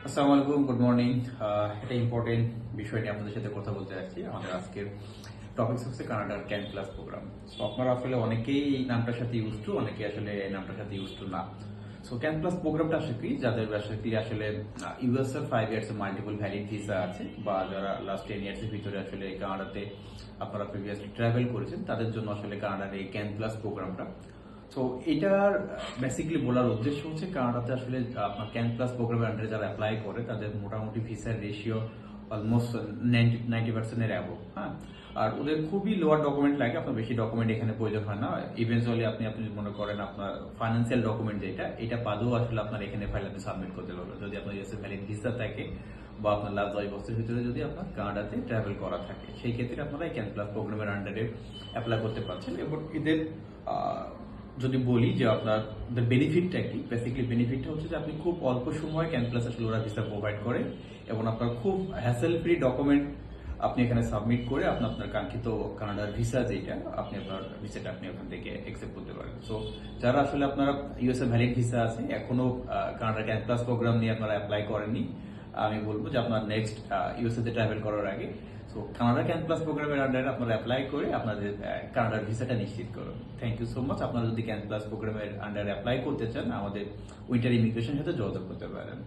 আসসালামু আলাইকুম, good morning. একটা ইম্পর্টেন্ট বিষয় নিয়ে আপনাদের সাথে কথা বলতে আসছি। আমাদের আজকের টপিক হচ্ছে কানাডার ক্যান প্লাস প্রোগ্রাম। সো আপনারা আসলে অনেকেই এই নামটার সাথে ইউজ টু, অনেকেই আসলে এই নামটার সাথে ইউজ টু না। সো ক্যান প্লাস প্রোগ্রামটা আসলে কি, যাদের আসলে ইউএস এর 5 ইয়ার্স মাল্টিপল ভ্যালিড ভিসা আছে, বা যারা লাস্ট 10 ইয়ার্স এর ভিতরে আসলে কানাডাতে আপনারা প্রিভিয়াসলি ট্রাভেল করেছেন, তাদের জন্য আসলে কানাডার এই ক্যান প্লাস প্রোগ্রামটা। তো এটার বেসিক্যালি বলার উদ্দেশ্য হচ্ছে কানাডাতে আসলে আপনার ক্যান প্লাস প্রোগ্রামের আন্ডারে যারা অ্যাপ্লাই করে তাদের মোটামুটি ভিসার রেশিও অলমোস্ট 90% এর অ্যাবভ। হ্যাঁ, আর ওদের খুবই লোয়ার ডকুমেন্ট লাগে, আপনার বেশি ডকুমেন্ট এখানে প্রয়োজন হয় না। ইভেন্চুয়ালি আপনি যদি মনে করেন আপনার ফাইন্যান্সিয়াল ডকুমেন্ট যেটা, এটা বাদেও আসলে আপনার এখানে ফাইল আপনি সাবমিট করতে পারবেন, যদি আপনার ইউএসএ ভ্যালিড ভিসা থাকে বা আপনার লাস্ট 10 বছরের ভিতরে যদি আপনার কানাডাতে ট্রাভেল করা থাকে, সেই ক্ষেত্রে আপনারা এই ক্যান প্লাস প্রোগ্রামের আন্ডারে অ্যাপ্লাই করতে পারছেন। এবং এদের যদি বলি যে আপনার বেনিফিটটা কি, বেসিক্যালি বেনিফিটটা হচ্ছে যে আপনি খুব অল্প সময় ক্যান প্লাস আসলে ওরা ভিসা প্রোভাইড করে, এবং আপনার খুব হ্যাসেল ফ্রি ডকুমেন্ট আপনি এখানে সাবমিট করে আপনার কাঙ্ক্ষিত কানাডার ভিসা যেটা আপনি আপনার ভিসাটা আপনি ওখান থেকে অ্যাকসেপ্ট করতে পারেন। সো যারা আসলে আপনার ইউএসএ ভ্যালিড ভিসা আছে, এখনো কানাডার ক্যান প্লাস প্রোগ্রাম নিয়ে আপনারা অ্যাপ্লাই করেননি, আমি বলবো যে আপনার নেক্সট ইউএসএ তে ট্রাভেল করার আগে সো কানাডা ক্যান প্লাস প্রোগ্রামের আন্ডারে আপনারা অ্যাপ্লাই করে আপনাদের কানাডার ভিসাটা নিশ্চিত করুন। Thank you so much. আপনারা যদি ক্যান প্লাস প্রোগ্রামের আন্ডারে অ্যাপ্লাই করতে চান, আমাদের উইন্টার ইমিগ্রেশনের সাথে যোগাযোগ করতে পারেন।